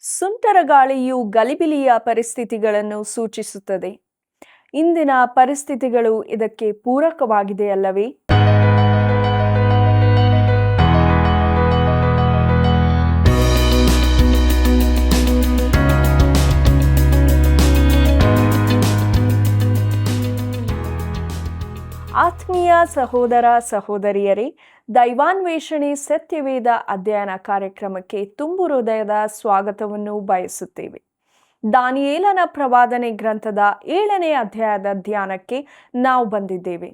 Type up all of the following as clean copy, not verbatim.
ಸುಂಟರಗಾಳಿಯು ಗಲಿಬಿಲಿಯ ಪರಿಸ್ಥಿತಿಗಳನ್ನು ಸೂಚಿಸುತ್ತದೆ. ಇಂದಿನ ಪರಿಸ್ಥಿತಿಗಳು ಇದಕ್ಕೆ ಪೂರಕವಾಗಿದೆಯಲ್ಲವೇ? ಆತ್ಮೀಯ ಸಹೋದರ ಸಹೋದರಿಯರೇ, ದೈವಾನ್ವೇಷಣೆ ಸತ್ಯವೇದ ಅಧ್ಯಯನ ಕಾರ್ಯಕ್ರಮಕ್ಕೆ ತುಂಬು ಹೃದಯದ ಸ್ವಾಗತವನ್ನು ಬಯಸುತ್ತೇವೆ. ದಾನಿಯೇಲನ ಪ್ರವಾದನೆ ಗ್ರಂಥದ 7ನೇ ಅಧ್ಯಾಯದ ಧ್ಯಾನಕ್ಕೆ ನಾವು ಬಂದಿದ್ದೇವೆ.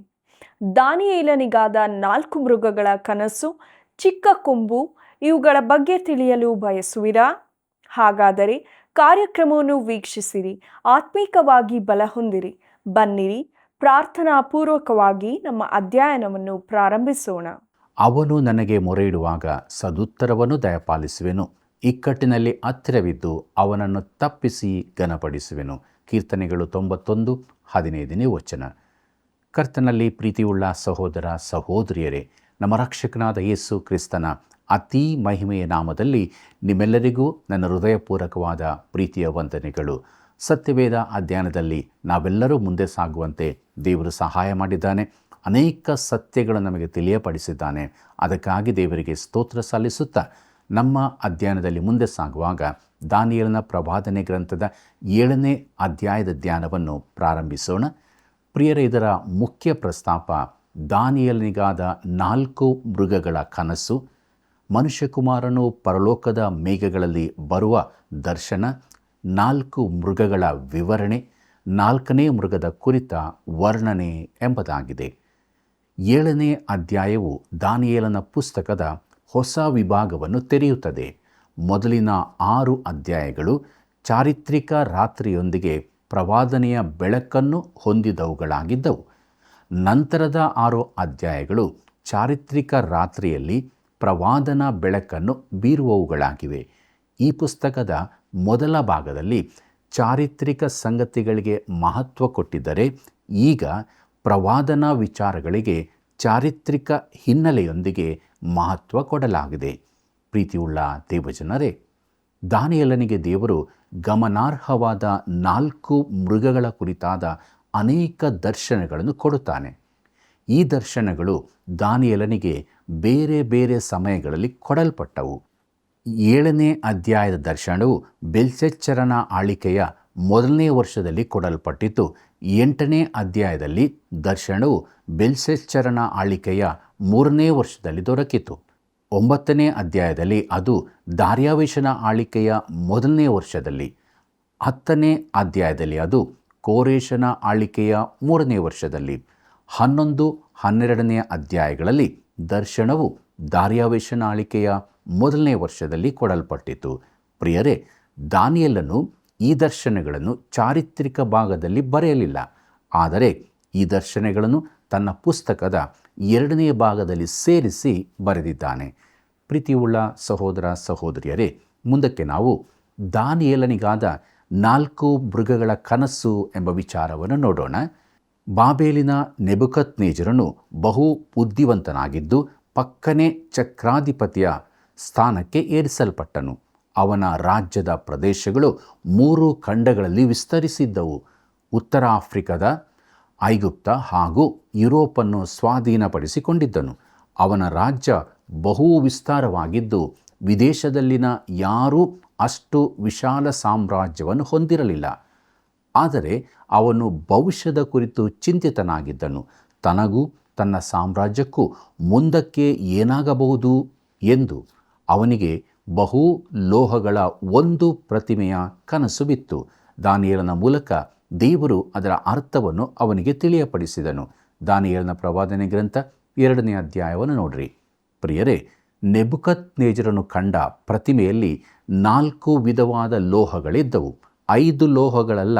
ದಾನಿಯೇಲನಿಗಾದ 4 ಮೃಗಗಳ ಕನಸು, ಚಿಕ್ಕ ಕೊಂಬು ಇವುಗಳ ಬಗ್ಗೆ ತಿಳಿಯಲು ಬಯಸುವಿರಾ? ಹಾಗಾದರೆ ಕಾರ್ಯಕ್ರಮವನ್ನು ವೀಕ್ಷಿಸಿರಿ, ಆತ್ಮೀಕವಾಗಿ ಬಲ ಹೊಂದಿರಿ. ಬನ್ನಿರಿ, ಪ್ರಾರ್ಥನಾ ಪೂರ್ವಕವಾಗಿ ನಮ್ಮ ಅಧ್ಯಯನವನ್ನು ಪ್ರಾರಂಭಿಸೋಣ. ಅವನು ನನಗೆ ಮೊರೆಯಿಡುವಾಗ ಸದುತ್ತರವನ್ನು ದಯಪಾಲಿಸುವೆನು. ಇಕ್ಕಟ್ಟಿನಲ್ಲಿ ಹತ್ತಿರವಿದ್ದು ಅವನನ್ನು ತಪ್ಪಿಸಿ ಘನಪಡಿಸುವೆನು. ಕೀರ್ತನೆಗಳು 91:15ನೇ ವಚನ. ಕರ್ತನಲ್ಲಿ ಪ್ರೀತಿಯುಳ್ಳ ಸಹೋದರ ಸಹೋದರಿಯರೇ, ನಮ್ಮ ರಕ್ಷಕನಾದ ಯೇಸು ಕ್ರಿಸ್ತನ ಅತೀ ಮಹಿಮೆಯ ನಾಮದಲ್ಲಿ ನಿಮ್ಮೆಲ್ಲರಿಗೂ ನನ್ನ ಹೃದಯಪೂರ್ವಕವಾದ ಪ್ರೀತಿಯ ವಂದನೆಗಳು. ಸತ್ಯವೇದ ಅಧ್ಯಯನದಲ್ಲಿ ನಾವೆಲ್ಲರೂ ಮುಂದೆ ಸಾಗುವಂತೆ ದೇವರು ಸಹಾಯ ಮಾಡಿದ್ದಾನೆ. ಅನೇಕ ಸತ್ಯಗಳು ನಮಗೆ ತಿಳಿಯಪಡಿಸಿದ್ದಾನೆ. ಅದಕ್ಕಾಗಿ ದೇವರಿಗೆ ಸ್ತೋತ್ರ ಸಲ್ಲಿಸುತ್ತಾ ನಮ್ಮ ಅಧ್ಯಯನದಲ್ಲಿ ಮುಂದೆ ಸಾಗುವಾಗ ದಾನಿಯೇಲನ ಪ್ರವಾದನೆ ಗ್ರಂಥದ 7ನೇ ಅಧ್ಯಾಯದ ಧ್ಯಾನವನ್ನು ಪ್ರಾರಂಭಿಸೋಣ. ಪ್ರಿಯರೇ, ಇದರ ಮುಖ್ಯ ಪ್ರಸ್ತಾಪ ದಾನಿಯೇಲನಿಗಾದ 4 ಮೃಗಗಳ ಕನಸು, ಮನುಷ್ಯಕುಮಾರನು ಪರಲೋಕದ ಮೇಘಗಳಲ್ಲಿ ಬರುವ ದರ್ಶನ, 4 ಮೃಗಗಳ ವಿವರಣೆ, 4ನೇ ಮೃಗದ ಕುರಿತ ವರ್ಣನೆ ಎಂಬುದಾಗಿದೆ. 7ನೇ ಅಧ್ಯಾಯವು ದಾನಿಯೇಲನ ಪುಸ್ತಕದ ಹೊಸ ವಿಭಾಗವನ್ನು ತೆರೆಯುತ್ತದೆ. ಮೊದಲಿನ 6 ಅಧ್ಯಾಯಗಳು ಚಾರಿತ್ರಿಕ ರಾತ್ರಿಯೊಂದಿಗೆ ಪ್ರವಾದನೆಯ ಬೆಳಕನ್ನು ಹೊಂದಿದವುಗಳಾಗಿದ್ದವು. ನಂತರದ 6 ಅಧ್ಯಾಯಗಳು ಚಾರಿತ್ರಿಕ ರಾತ್ರಿಯಲ್ಲಿ ಪ್ರವಾದನಾ ಬೆಳಕನ್ನು ಬೀರುವವುಗಳಾಗಿವೆ. ಈ ಪುಸ್ತಕದ ಮೊದಲ ಭಾಗದಲ್ಲಿ ಚಾರಿತ್ರಿಕ ಸಂಗತಿಗಳಿಗೆ ಮಹತ್ವ ಕೊಟ್ಟಿದ್ದರೆ, ಈಗ ಪ್ರವಾದನಾ ವಿಚಾರಗಳಿಗೆ ಚಾರಿತ್ರಿಕ ಹಿನ್ನೆಲೆಯೊಂದಿಗೆ ಮಹತ್ವ ಕೊಡಲಾಗಿದೆ. ಪ್ರೀತಿಯುಳ್ಳ ದೇವಜನರೇ, ದಾನಿಯೇಲನಿಗೆ ದೇವರು ಗಮನಾರ್ಹವಾದ 4 ಮೃಗಗಳ ಕುರಿತಾದ ಅನೇಕ ದರ್ಶನಗಳನ್ನು ಕೊಡುತ್ತಾನೆ. ಈ ದರ್ಶನಗಳು ದಾನಿಯೇಲನಿಗೆ ಬೇರೆ ಬೇರೆ ಸಮಯಗಳಲ್ಲಿ ಕೊಡಲ್ಪಟ್ಟವು. 7ನೇ ಅಧ್ಯಾಯದ ದರ್ಶನವು ಬೆಲ್ಶಚ್ಚರನ ಆಳ್ವಿಕೆಯ 1ನೇ ವರ್ಷದಲ್ಲಿ ಕೊಡಲ್ಪಟ್ಟಿತು. 8ನೇ ಅಧ್ಯಾಯದಲ್ಲಿ ದರ್ಶನವು ಬೆಲ್ಶಚ್ಚರನ ಆಳ್ವಿಕೆಯ 3ನೇ ವರ್ಷದಲ್ಲಿ ದೊರಕಿತು. 9ನೇ ಅಧ್ಯಾಯದಲ್ಲಿ ಅದು ದಾರ್ಯಾವೆಷನ ಆಳ್ವಿಕೆಯ 1ನೇ ವರ್ಷದಲ್ಲಿ, 10ನೇ ಅಧ್ಯಾಯದಲ್ಲಿ ಅದು ಕೋರೇಷನ ಆಳ್ವಿಕೆಯ 3ನೇ ವರ್ಷದಲ್ಲಿ, 11, 12ನೇ ಅಧ್ಯಾಯಗಳಲ್ಲಿ ದರ್ಶನವು ದಾರ್ಯಾವೆಷನ ಆಳ್ವಿಕೆಯ 1ನೇ ವರ್ಷದಲ್ಲಿ ಕೊಡಲ್ಪಟ್ಟಿತು. ಪ್ರಿಯರೇ, ದಾನಿಯೇಲನು ಈ ದರ್ಶನಗಳನ್ನು ಚಾರಿತ್ರಿಕ ಭಾಗದಲ್ಲಿ ಬರೆಯಲಿಲ್ಲ, ಆದರೆ ಈ ದರ್ಶನಗಳನ್ನು ತನ್ನ ಪುಸ್ತಕದ 2ನೇ ಭಾಗದಲ್ಲಿ ಸೇರಿಸಿ ಬರೆದಿದ್ದಾನೆ. ಪ್ರೀತಿಯುಳ್ಳ ಸಹೋದರ ಸಹೋದರಿಯರೇ, ಮುಂದಕ್ಕೆ ನಾವು ದಾನಿಯೇಲನಿಗಾದ 4 ಮೃಗಗಳ ಕನಸು ಎಂಬ ವಿಚಾರವನ್ನು ನೋಡೋಣ. ಬಾಬೇಲಿನ ನೆಬೂಕದ್ನೆಚ್ಚರನು ಬಹು ಬುದ್ಧಿವಂತನಾಗಿದ್ದು ಪಕ್ಕನೆ ಚಕ್ರಾಧಿಪತಿಯ ಸ್ಥಾನಕ್ಕೆ ಏರಿಸಲ್ಪಟ್ಟನು. ಅವನ ರಾಜ್ಯದ ಪ್ರದೇಶಗಳು 3 ಖಂಡಗಳಲ್ಲಿ ವಿಸ್ತರಿಸಿದ್ದವು. ಉತ್ತರ ಆಫ್ರಿಕಾದ, ಐಗುಪ್ತ ಹಾಗೂ ಯುರೋಪನ್ನು ಸ್ವಾಧೀನಪಡಿಸಿಕೊಂಡಿದ್ದನು. ಅವನ ರಾಜ್ಯ ಬಹು ವಿಸ್ತಾರವಾಗಿದ್ದು ವಿದೇಶದಲ್ಲಿನ ಯಾರೂ ಅಷ್ಟು ವಿಶಾಲ ಸಾಮ್ರಾಜ್ಯವನ್ನು ಹೊಂದಿರಲಿಲ್ಲ. ಆದರೆ ಅವನು ಭವಿಷ್ಯದ ಕುರಿತು ಚಿಂತಿತನಾಗಿದ್ದನು. ತನಗೂ ತನ್ನ ಸಾಮ್ರಾಜ್ಯಕ್ಕೂ ಮುಂದಕ್ಕೆ ಏನಾಗಬಹುದು ಎಂದು ಅವನಿಗೆ ಬಹು ಲೋಹಗಳ ಒಂದು ಪ್ರತಿಮೆಯ ಕನಸು ಬಿತ್ತು. ದಾನಿಯೇಲನ ಮೂಲಕ ದೇವರು ಅದರ ಅರ್ಥವನ್ನು ಅವನಿಗೆ ತಿಳಿಯಪಡಿಸಿದನು. ದಾನಿಯೇಲನ ಪ್ರವಾದನೆ ಗ್ರಂಥ 2ನೇ ಅಧ್ಯಾಯವನ್ನು ನೋಡ್ರಿ. ಪ್ರಿಯರೇ, ನೆಬೂಕದ್ನೆಚ್ಚರನು ಕಂಡ ಪ್ರತಿಮೆಯಲ್ಲಿ 4 ವಿಧವಾದ ಲೋಹಗಳಿದ್ದವು. 5 ಲೋಹಗಳಲ್ಲ,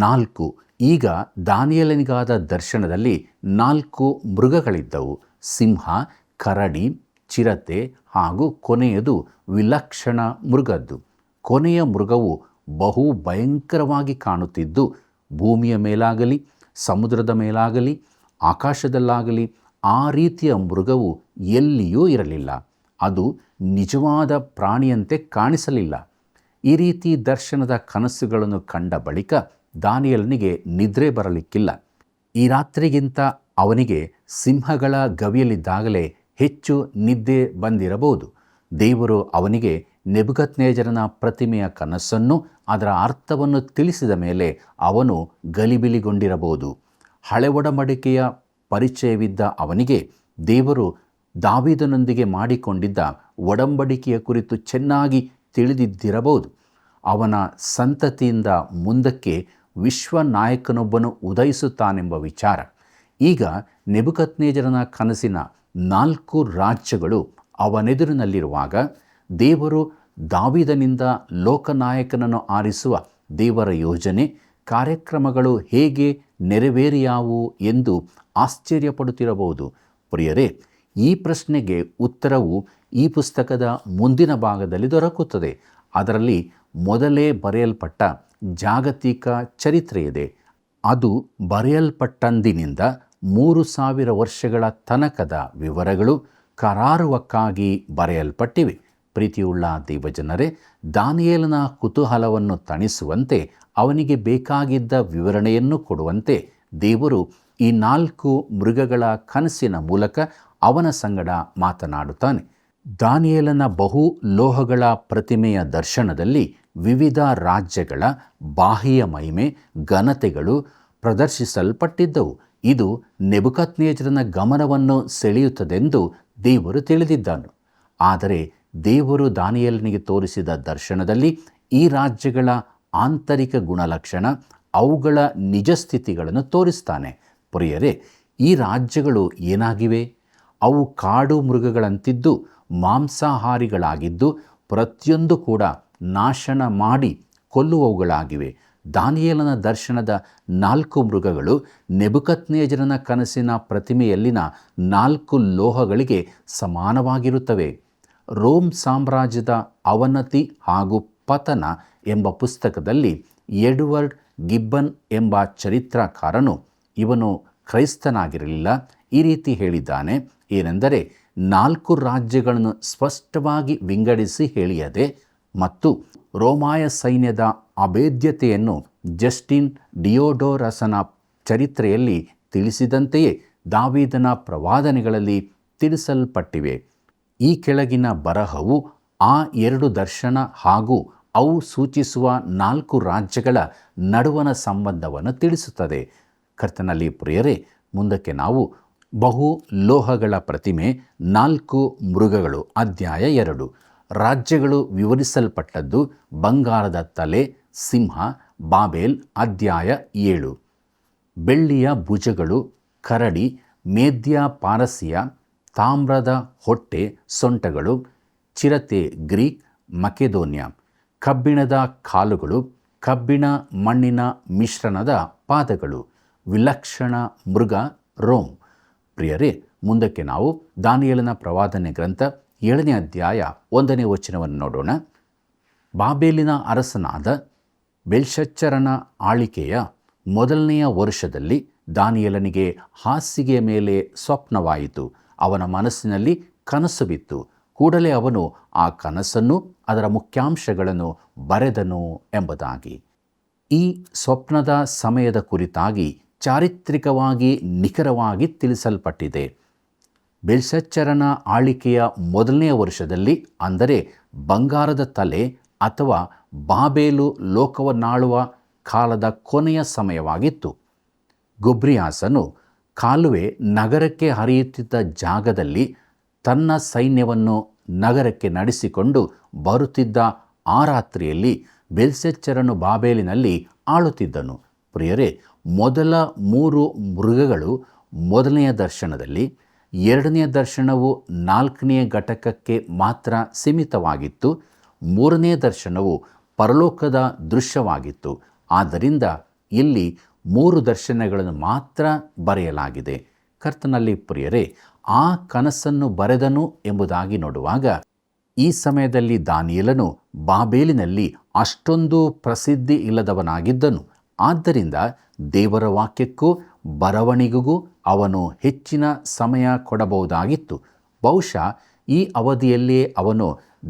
4. ಈಗ ದಾನಿಯೇಲನಿಗಾದ ದರ್ಶನದಲ್ಲಿ 4 ಮೃಗಗಳಿದ್ದವು. ಸಿಂಹ, ಕರಡಿ, ಚಿರತೆ ಹಾಗೂ ಕೊನೆಯದು ವಿಲಕ್ಷಣ ಮೃಗದ್ದು. ಕೊನೆಯ ಮೃಗವು ಬಹು ಭಯಂಕರವಾಗಿ ಕಾಣುತ್ತಿದ್ದು ಭೂಮಿಯ ಮೇಲಾಗಲಿ ಸಮುದ್ರದ ಮೇಲಾಗಲಿ ಆಕಾಶದಲ್ಲಾಗಲಿ ಆ ರೀತಿಯ ಮೃಗವು ಎಲ್ಲಿಯೂ ಇರಲಿಲ್ಲ. ಅದು ನಿಜವಾದ ಪ್ರಾಣಿಯಂತೆ ಕಾಣಿಸಲಿಲ್ಲ. ಈ ರೀತಿ ದರ್ಶನದ ಕನಸುಗಳನ್ನು ಕಂಡ ಬಳಿಕ ದಾನಿಯೇಲನಿಗೆ ನಿದ್ರೆ ಬರಲಿಕ್ಕಿಲ್ಲ. ಈ ರಾತ್ರಿಗಿಂತ ಅವನಿಗೆ ಸಿಂಹಗಳ ಗವಿಯಲ್ಲಿದ್ದಾಗಲೇ ಹೆಚ್ಚು ನಿದ್ದೆ ಬಂದಿರಬಹುದು. ದೇವರು ಅವನಿಗೆ ನೆಬೂಕದ್ನೆಚ್ಚರನ ಪ್ರತಿಮೆಯ ಕನಸನ್ನು ಅದರ ಅರ್ಥವನ್ನು ತಿಳಿಸಿದ ಮೇಲೆ ಅವನು ಗಲಿಬಿಲಿಗೊಂಡಿರಬಹುದು. ಹಳೆ ಒಡಂಬಡಿಕೆಯ ಪರಿಚಯವಿದ್ದ ಅವನಿಗೆ ದೇವರು ದಾವೀದನೊಂದಿಗೆ ಮಾಡಿಕೊಂಡಿದ್ದ ಒಡಂಬಡಿಕೆಯ ಕುರಿತು ಚೆನ್ನಾಗಿ ತಿಳಿದಿದ್ದಿರಬಹುದು. ಅವನ ಸಂತತಿಯಿಂದ ಮುಂದಕ್ಕೆ ವಿಶ್ವನಾಯಕನೊಬ್ಬನು ಉದಯಿಸುತ್ತಾನೆಂಬ ವಿಚಾರ. ಈಗ ನೆಬೂಕದ್ನೆಚ್ಚರನ ಕನಸಿನ 4 ರಾಜ್ಯಗಳು ಅವನೆದುರಿನಲ್ಲಿರುವಾಗ ದೇವರು ದಾವೀದನಿಂದ ಲೋಕನಾಯಕನನ್ನು ಆರಿಸುವ ದೇವರ ಯೋಜನೆ ಕಾರ್ಯಕ್ರಮಗಳು ಹೇಗೆ ನೆರವೇರಿಯಾವು ಎಂದು ಆಶ್ಚರ್ಯಪಡುತ್ತಿರಬಹುದು. ಪ್ರಿಯರೇ, ಈ ಪ್ರಶ್ನೆಗೆ ಉತ್ತರವು ಈ ಪುಸ್ತಕದ ಮುಂದಿನ ಭಾಗದಲ್ಲಿ ದೊರಕುತ್ತದೆ. ಅದರಲ್ಲಿ ಮೊದಲೇ ಬರೆಯಲ್ಪಟ್ಟ ಜಾಗತಿಕ ಚರಿತ್ರೆಯಿದೆ. ಅದು ಬರೆಯಲ್ಪಟ್ಟಂದಿನಿಂದ 3000 ವರ್ಷಗಳ ತನಕದ ವಿವರಗಳು ಕರಾರುವಕ್ಕಾಗಿ ಬರೆಯಲ್ಪಟ್ಟಿವೆ. ಪ್ರೀತಿಯುಳ್ಳ ದೇವಜನರೇ, ದಾನಿಯೇಲನ ಕುತೂಹಲವನ್ನು ತಣಿಸುವಂತೆ ಅವನಿಗೆ ಬೇಕಾಗಿದ್ದ ವಿವರಣೆಯನ್ನು ಕೊಡುವಂತೆ ದೇವರು ಈ 4 ಮೃಗಗಳ ಕನಸಿನ ಮೂಲಕ ಅವನ ಸಂಗಡ ಮಾತನಾಡುತ್ತಾನೆ. ದಾನಿಯೇಲನ ಬಹು ಲೋಹಗಳ ಪ್ರತಿಮೆಯ ದರ್ಶನದಲ್ಲಿ ವಿವಿಧ ರಾಜ್ಯಗಳ ಬಾಹ್ಯ ಮಹಿಮೆ ಘನತೆಗಳು ಪ್ರದರ್ಶಿಸಲ್ಪಟ್ಟಿದ್ದವು. ಇದು ನೆಬೂಕದ್ನೆಚ್ಚರನ ಗಮನವನ್ನು ಸೆಳೆಯುತ್ತದೆಂದು ದೇವರು ತಿಳಿದಿದ್ದನು. ಆದರೆ ದೇವರು ದಾನಿಯೇಲನಿಗೆ ತೋರಿಸಿದ ದರ್ಶನದಲ್ಲಿ ಈ ರಾಜ್ಯಗಳ ಆಂತರಿಕ ಗುಣಲಕ್ಷಣ, ಅವುಗಳ ನಿಜ ಸ್ಥಿತಿಗಳನ್ನು ತೋರಿಸ್ತಾನೆ. ಪ್ರಿಯರೇ, ಈ ರಾಜ್ಯಗಳು ಏನಾಗಿವೆ? ಅವು ಕಾಡು ಮೃಗಗಳಂತಿದ್ದು ಮಾಂಸಾಹಾರಿಗಳಾಗಿದ್ದು ಪ್ರತಿಯೊಂದು ಕೂಡ ನಾಶನ ಮಾಡಿ ಕೊಲ್ಲುವವುಗಳಾಗಿವೆ. ದಾನಿಯೇಲನ ದರ್ಶನದ 4 ಮೃಗಗಳು ನೆಬೂಕದ್ನೆಚ್ಚರನ ಕನಸಿನ ಪ್ರತಿಮೆಯಲ್ಲಿನ 4 ಲೋಹಗಳಿಗೆ ಸಮಾನವಾಗಿರುತ್ತವೆ. ರೋಮ್ ಸಾಮ್ರಾಜ್ಯದ ಅವನತಿ ಹಾಗೂ ಪತನ ಎಂಬ ಪುಸ್ತಕದಲ್ಲಿ ಎಡ್ವರ್ಡ್ ಗಿಬ್ಬನ್ ಎಂಬ ಚರಿತ್ರಕಾರನು, ಇವನು ಕ್ರೈಸ್ತನಾಗಿರಲಿಲ್ಲ, ಈ ರೀತಿ ಹೇಳಿದ್ದಾನೆ. ಏನೆಂದರೆ, 4 ರಾಜ್ಯಗಳನ್ನು ಸ್ಪಷ್ಟವಾಗಿ ವಿಂಗಡಿಸಿ ಹೇಳಿಯದೆ ಮತ್ತು ರೋಮಾಯ ಸೈನ್ಯದ ಅಭೇದ್ಯತೆಯನ್ನು ಜಸ್ಟಿನ್ ಡಿಯೋಡೋರಸನ ಚರಿತ್ರೆಯಲ್ಲಿ ತಿಳಿಸಿದಂತೆಯೇ ದಾವೀದನ ಪ್ರವಾದನೆಗಳಲ್ಲಿ ತಿಳಿಸಲ್ಪಟ್ಟಿವೆ. ಈ ಕೆಳಗಿನ ಬರಹವು ಆ 2 ದರ್ಶನ ಹಾಗೂ ಅವು ಸೂಚಿಸುವ 4 ರಾಜ್ಯಗಳ ನಡುವಣ ಸಂಬಂಧವನ್ನು ತಿಳಿಸುತ್ತದೆ. ಕರ್ತನಲ್ಲಿ ಪ್ರಿಯರೇ, ಮುಂದಕ್ಕೆ ನಾವು ಬಹು ಲೋಹಗಳ ಪ್ರತಿಮೆ 4 ಮೃಗಗಳು ಅಧ್ಯಾಯ 2. ರಾಜ್ಯಗಳು ವಿವರಿಸಲ್ಪಟ್ಟದ್ದು ಬಂಗಾರದ ತಲೆ ಸಿಂಹ ಬಾಬೇಲ್ ಅಧ್ಯಾಯ 7. ಬೆಳ್ಳಿಯ ಭುಜಗಳು ಕರಡಿ ಮೇದ್ಯ ಪಾರಸಿಯ, ತಾಮ್ರದ ಹೊಟ್ಟೆ ಸೊಂಟಗಳು ಚಿರತೆ ಗ್ರೀಕ್ ಮಕೆದೋನ್ಯ, ಕಬ್ಬಿಣದ ಕಾಲುಗಳು ಕಬ್ಬಿಣ ಮಣ್ಣಿನ ಮಿಶ್ರಣದ ಪಾದಗಳು, ವಿಲಕ್ಷಣ ಮೃಗ ರೋಮ್. ಪ್ರಿಯರೇ, ಮುಂದಕ್ಕೆ ನಾವು ದಾನಿಯೇಲನ ಪ್ರವಾದನೆ ಗ್ರಂಥ 7ನೇ ಅಧ್ಯಾಯ 1ನೇ ವಚನವನ್ನು ನೋಡೋಣ. ಬಾಬೇಲಿನ ಅರಸನಾದ ಬೆಲ್ಶಚ್ಚರನ ಆಳಿಕೆಯ ಮೊದಲನೆಯ ವರ್ಷದಲ್ಲಿ ದಾನಿಯೇಲನಿಗೆ ಹಾಸಿಗೆಯ ಮೇಲೆ ಸ್ವಪ್ನವಾಯಿತು. ಅವನ ಮನಸ್ಸಿನಲ್ಲಿ ಕನಸು ಬಿತ್ತು. ಕೂಡಲೇ ಅವನು ಆ ಕನಸನ್ನು ಅದರ ಮುಖ್ಯಾಂಶಗಳನ್ನು ಬರೆದನು ಎಂಬುದಾಗಿ. ಈ ಸ್ವಪ್ನದ ಸಮಯದ ಕುರಿತಾಗಿ ಚಾರಿತ್ರಿಕವಾಗಿ ನಿಖರವಾಗಿ ತಿಳಿಸಲ್ಪಟ್ಟಿದೆ. ಬೆಲ್ಶಚ್ಚರನ ಆಳಿಕೆಯ ಮೊದಲನೆಯ ವರ್ಷದಲ್ಲಿ, ಅಂದರೆ ಬಂಗಾರದ ತಲೆ ಅಥವಾ ಬಾಬೇಲು ಲೋಕವನ್ನಾಳುವ ಕಾಲದ ಕೊನೆಯ ಸಮಯವಾಗಿತ್ತು. ಗೊಬ್ರಿಯಾಸನು ಕಾಲುವೆ ನಗರಕ್ಕೆ ಹರಿಯುತ್ತಿದ್ದ ಜಾಗದಲ್ಲಿ ತನ್ನ ಸೈನ್ಯವನ್ನು ನಗರಕ್ಕೆ ನಡೆಸಿಕೊಂಡು ಬರುತ್ತಿದ್ದ ಆ ರಾತ್ರಿಯಲ್ಲಿ ಬೆಲ್ಶಚ್ಚರನು ಬಾಬೇಲಿನಲ್ಲಿ ಆಳುತ್ತಿದ್ದನು. ಪ್ರಿಯರೇ, ಮೊದಲ 3 ಮೃಗಗಳು ಮೊದಲನೆಯ ದರ್ಶನದಲ್ಲಿ, 2ನೇ ದರ್ಶನವು 4ನೇ ಘಟಕಕ್ಕೆ ಮಾತ್ರ ಸೀಮಿತವಾಗಿತ್ತು. 3ನೇ ದರ್ಶನವು ಪರಲೋಕದ ದೃಶ್ಯವಾಗಿತ್ತು. ಆದ್ದರಿಂದ ಇಲ್ಲಿ 3 ದರ್ಶನಗಳನ್ನು ಮಾತ್ರ ಬರೆಯಲಾಗಿದೆ. ಕರ್ತನಲ್ಲಿ ಪ್ರಿಯರೇ, ಆ ಕನಸನ್ನು ಬರೆದನು ಎಂಬುದಾಗಿ ನೋಡುವಾಗ ಈ ಸಮಯದಲ್ಲಿ ದಾನಿಯೇಲನು ಬಾಬೇಲಿನಲ್ಲಿ ಅಷ್ಟೊಂದು ಪ್ರಸಿದ್ಧಿ ಇಲ್ಲದವನಾಗಿದ್ದನು. ಆದ್ದರಿಂದ ದೇವರ ವಾಕ್ಯಕ್ಕೂ ಬರವಣಿಗೆಗೂ ಅವನು ಹೆಚ್ಚಿನ ಸಮಯ ಕೊಡಬಹುದಾಗಿತ್ತು. ಬಹುಶಃ ಈ ಅವಧಿಯಲ್ಲಿಯೇ ಅವನು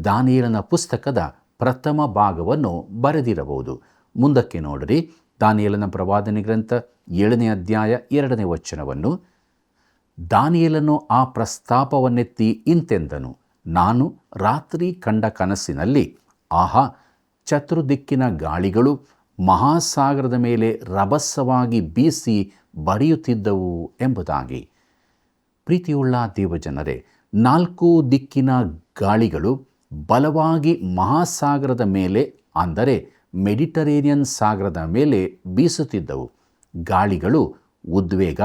ದಾನಿಯೇಲನ ಪುಸ್ತಕದ ಪ್ರಥಮ ಭಾಗವನ್ನು ಬರೆದಿರಬಹುದು. ಮುಂದಕ್ಕೆ ನೋಡಿರಿ, ದಾನಿಯೇಲನ ಪ್ರವಾದನೆ ಗ್ರಂಥ 7ನೇ ಅಧ್ಯಾಯ 2ನೇ ವಚನವನ್ನು. ದಾನಿಯೇಲನು ಆ ಪ್ರಸ್ತಾಪವನ್ನೆತ್ತಿ ಇಂತೆಂದನು, ನಾನು ರಾತ್ರಿ ಕಂಡ ಕನಸಿನಲ್ಲಿ ಆಹಾ, ಚತುರ್ದಿಕ್ಕಿನ ಗಾಳಿಗಳು ಮಹಾಸಾಗರದ ಮೇಲೆ ರಭಸವಾಗಿ ಬೀಸಿ ಬಡಿಯುತ್ತಿದ್ದವು ಎಂಬುದಾಗಿ. ಪ್ರೀತಿಯುಳ್ಳ ದೇವಜನರೇ, 4 ದಿಕ್ಕಿನ ಗಾಳಿಗಳು ಬಲವಾಗಿ ಮಹಾಸಾಗರದ ಮೇಲೆ, ಅಂದರೆ ಮೆಡಿಟರೇನಿಯನ್ ಸಾಗರದ ಮೇಲೆ ಬೀಸುತ್ತಿದ್ದವು. ಗಾಳಿಗಳು ಉದ್ವೇಗ,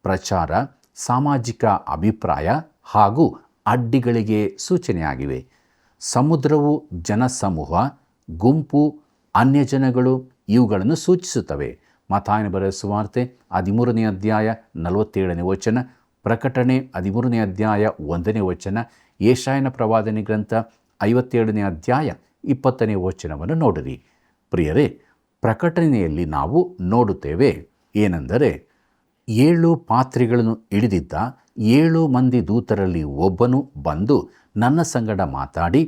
ಪ್ರಚಾರ, ಸಾಮಾಜಿಕ ಅಭಿಪ್ರಾಯ ಹಾಗೂ ಅಡ್ಡಿಗಳಿಗೆ ಸೂಚನೆಯಾಗಿವೆ. ಸಮುದ್ರವು ಜನಸಮೂಹ, ಗುಂಪು, ಅನ್ಯಜನಗಳು ಇವುಗಳನ್ನು ಸೂಚಿಸುತ್ತವೆ. ಮತ್ತಾಯನ ಬರೆದ ಸುವಾರ್ತೆ 13ನೇ ಅಧ್ಯಾಯ 47ನೇ ವಚನ, ಪ್ರಕಟಣೆ 13ನೇ ಅಧ್ಯಾಯ 1ನೇ ವಚನ, ಯೆಶಾಯನ ಪ್ರವಾದನೆ ಗ್ರಂಥ 57ನೇ ಅಧ್ಯಾಯ 20ನೇ ವಚನವನ್ನು ನೋಡಿರಿ. ಪ್ರಿಯರೇ, ಪ್ರಕಟಣೆಯಲ್ಲಿ ನಾವು ನೋಡುತ್ತೇವೆ ಏನೆಂದರೆ, 7 ಪಾತ್ರೆಗಳನ್ನು ಹಿಡಿದಿದ್ದ 7 ಮಂದಿ ದೂತರಲ್ಲಿ ಒಬ್ಬನು ಬಂದು ನನ್ನ ಸಂಗಡ ಮಾತಾಡಿ,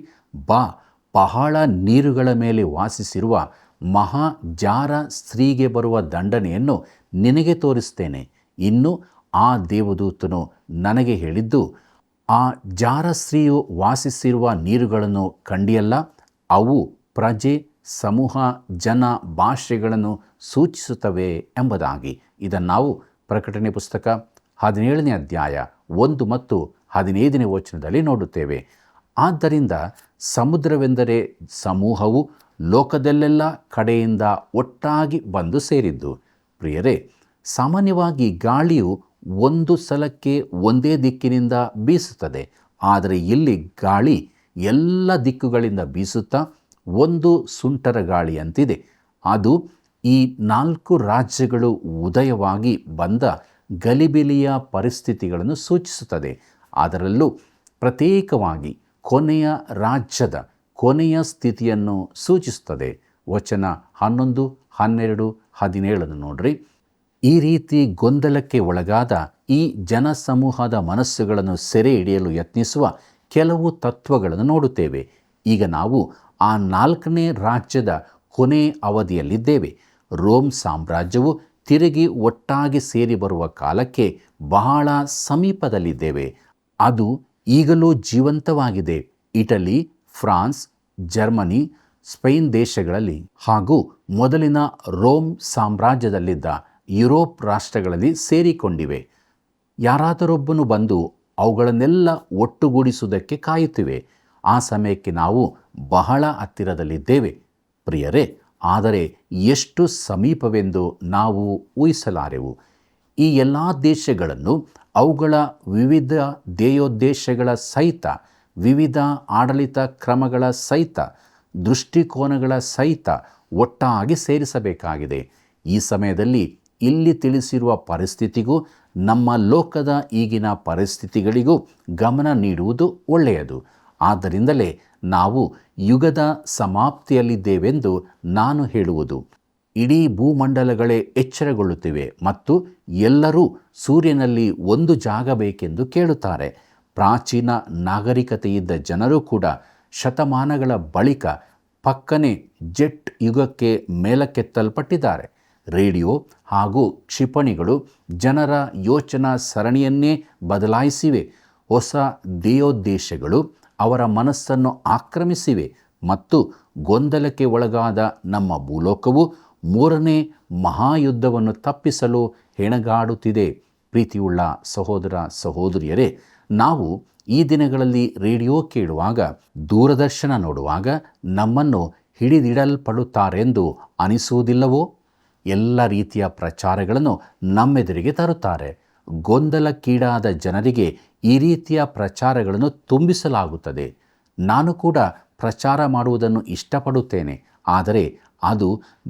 ಬಾ, ಬಹಳ ನೀರುಗಳ ಮೇಲೆ ವಾಸಿಸಿರುವ ಮಹಾ ಜಾರ ಸ್ತ್ರೀಗೆ ಬರುವ ದಂಡನೆಯನ್ನು ನಿನಗೆ ತೋರಿಸ್ತೇನೆ. ಇನ್ನು ಆ ದೇವದೂತನು ನನಗೆ ಹೇಳಿದ್ದು, ಆ ಜಾರ ಸ್ತ್ರೀಯು ವಾಸಿಸಿರುವ ನೀರುಗಳನ್ನು ಕಂಡಿಯಲ್ಲ, ಅವು ಪ್ರಜೆ, ಸಮೂಹ, ಜನ, ಭಾಷೆಗಳನ್ನು ಸೂಚಿಸುತ್ತವೆ ಎಂಬುದಾಗಿ. ಇದನ್ನು ನಾವು ಪ್ರಕಟಣೆ ಪುಸ್ತಕ 17ನೇ ಅಧ್ಯಾಯ 1 ಮತ್ತು 15ನೇ ವಚನದಲ್ಲಿ ನೋಡುತ್ತೇವೆ. ಆದ್ದರಿಂದ ಸಮುದ್ರವೆಂದರೆ ಸಮೂಹವು ಲೋಕದಲ್ಲೆಲ್ಲ ಕಡೆಯಿಂದ ಒಟ್ಟಾಗಿ ಬಂದು ಸೇರಿದ್ದು. ಪ್ರಿಯರೇ, ಸಾಮಾನ್ಯವಾಗಿ ಗಾಳಿಯು ಒಂದು ಸಲಕ್ಕೆ ಒಂದೇ ದಿಕ್ಕಿನಿಂದ ಬೀಸುತ್ತದೆ. ಆದರೆ ಇಲ್ಲಿ ಗಾಳಿ ಎಲ್ಲ ದಿಕ್ಕುಗಳಿಂದ ಬೀಸುತ್ತಾ ಒಂದು ಸುಂಟರ ಗಾಳಿಯಂತಿದೆ. ಅದು ಈ 4 ರಾಜ್ಯಗಳು ಉದಯವಾಗಿ ಬಂದ ಗಲಿಬಿಲಿಯ ಪರಿಸ್ಥಿತಿಗಳನ್ನು ಸೂಚಿಸುತ್ತದೆ. ಅದರಲ್ಲೂ ಪ್ರತ್ಯೇಕವಾಗಿ ಕೊನೆಯ ರಾಜ್ಯದ ಕೊನೆಯ ಸ್ಥಿತಿಯನ್ನು ಸೂಚಿಸುತ್ತದೆ. ವಚನ 11, 12, 17 ನೋಡ್ರಿ. ಈ ರೀತಿ ಗೊಂದಲಕ್ಕೆ ಒಳಗಾದ ಈ ಜನಸಮೂಹದ ಮನಸ್ಸುಗಳನ್ನು ಸೆರೆ ಹಿಡಿಯಲು ಯತ್ನಿಸುವ ಕೆಲವು ತತ್ವಗಳನ್ನು ನೋಡುತ್ತೇವೆ. ಈಗ ನಾವು ಆ 4ನೇ ರಾಜ್ಯದ ಕೊನೆ ಅವಧಿಯಲ್ಲಿದ್ದೇವೆ. ರೋಮ್ ಸಾಮ್ರಾಜ್ಯವು ತಿರುಗಿ ಒಟ್ಟಾಗಿ ಸೇರಿ ಬರುವ ಕಾಲಕ್ಕೆ ಬಹಳ ಸಮೀಪದಲ್ಲಿದ್ದೇವೆ. ಅದು ಈಗಲೂ ಜೀವಂತವಾಗಿದೆ. ಇಟಲಿ, ಫ್ರಾನ್ಸ್, ಜರ್ಮನಿ, ಸ್ಪೇನ್ ದೇಶಗಳಲ್ಲಿ ಹಾಗೂ ಮೊದಲಿನ ರೋಮ್ ಸಾಮ್ರಾಜ್ಯದಲ್ಲಿದ್ದ ಯುರೋಪ್ ರಾಷ್ಟ್ರಗಳಲ್ಲಿ ಸೇರಿಕೊಂಡಿವೆ. ಯಾರಾದರೊಬ್ಬನು ಬಂದು ಅವುಗಳನ್ನೆಲ್ಲ ಒಟ್ಟುಗೂಡಿಸುವುದಕ್ಕೆ ಕಾಯುತ್ತಿವೆ. ಆ ಸಮಯಕ್ಕೆ ನಾವು ಬಹಳ ಹತ್ತಿರದಲ್ಲಿದ್ದೇವೆ. ಪ್ರಿಯರೇ, ಆದರೆ ಎಷ್ಟು ಸಮೀಪವೆಂದು ನಾವು ಊಹಿಸಲಾರೆವು. ಈ ಎಲ್ಲ ದೇಶಗಳನ್ನು ಅವುಗಳ ವಿವಿಧ ಧ್ಯೇಯೋದ್ದೇಶಗಳ ಸಹಿತ, ವಿವಿಧ ಆಡಳಿತ ಕ್ರಮಗಳ ಸಹಿತ, ದೃಷ್ಟಿಕೋನಗಳ ಸಹಿತ ಒಟ್ಟಾಗಿ ಸೇರಿಸಬೇಕಾಗಿದೆ. ಈ ಸಮಯದಲ್ಲಿ ಇಲ್ಲಿ ತಿಳಿಸಿರುವ ಪರಿಸ್ಥಿತಿಗೂ ನಮ್ಮ ಲೋಕದ ಈಗಿನ ಪರಿಸ್ಥಿತಿಗಳಿಗೂ ಗಮನ ನೀಡುವುದು ಒಳ್ಳೆಯದು. ಆದ್ದರಿಂದಲೇ ನಾವು ಯುಗದ ಸಮಾಪ್ತಿಯಲ್ಲಿದ್ದೇವೆಂದು ನಾನು ಹೇಳುವುದು. ಇಡೀ ಭೂಮಂಡಲಗಳೇ ಎಚ್ಚರಗೊಳ್ಳುತ್ತಿವೆ ಮತ್ತು ಎಲ್ಲರೂ ಸೂರ್ಯನಲ್ಲಿ ಒಂದು ಜಾಗ ಬೇಕೆಂದು ಕೇಳುತ್ತಾರೆ. ಪ್ರಾಚೀನ ನಾಗರಿಕತೆಯಿದ್ದ ಜನರು ಕೂಡ ಶತಮಾನಗಳ ಬಳಿಕ ಪಕ್ಕನೆ ಜೆಟ್ ಯುಗಕ್ಕೆ ಮೇಲಕ್ಕೆತ್ತಲ್ಪಟ್ಟಿದ್ದಾರೆ. ರೇಡಿಯೋ ಹಾಗೂ ಕ್ಷಿಪಣಿಗಳು ಜನರ ಯೋಚನಾ ಸರಣಿಯನ್ನೇ ಬದಲಾಯಿಸಿವೆ. ಹೊಸ ಧ್ಯೇಯೋದ್ದೇಶಗಳು ಅವರ ಮನಸ್ಸನ್ನು ಆಕ್ರಮಿಸಿವೆ ಮತ್ತು ಗೊಂದಲಕ್ಕೆ ಒಳಗಾದ ನಮ್ಮ ಭೂಲೋಕವು 3ನೇ ಮಹಾಯುದ್ಧವನ್ನು ತಪ್ಪಿಸಲು ಹೆಣಗಾಡುತ್ತಿದೆ. ಪ್ರೀತಿಯುಳ್ಳ ಸಹೋದರ ಸಹೋದರಿಯರೇ, ನಾವು ಈ ದಿನಗಳಲ್ಲಿ ರೇಡಿಯೋ ಕೇಳುವಾಗ, ದೂರದರ್ಶನ ನೋಡುವಾಗ ನಮ್ಮನ್ನು ಹಿಡಿದಿಡಲ್ಪಡುತ್ತಾರೆಂದು ಅನಿಸುವುದಿಲ್ಲವೋ? ಎಲ್ಲ ರೀತಿಯ ಪ್ರಚಾರಗಳನ್ನು ನಮ್ಮೆದುರಿಗೆ ತರುತ್ತಾರೆ. ಗೊಂದಲಕ್ಕೀಡಾದ ಜನರಿಗೆ ಈ ರೀತಿಯ ಪ್ರಚಾರಗಳನ್ನು ತುಂಬಿಸಲಾಗುತ್ತದೆ. ನಾನು ಕೂಡ ಪ್ರಚಾರ ಮಾಡುವುದನ್ನು ಇಷ್ಟಪಡುತ್ತೇನೆ, ಆದರೆ ಅದು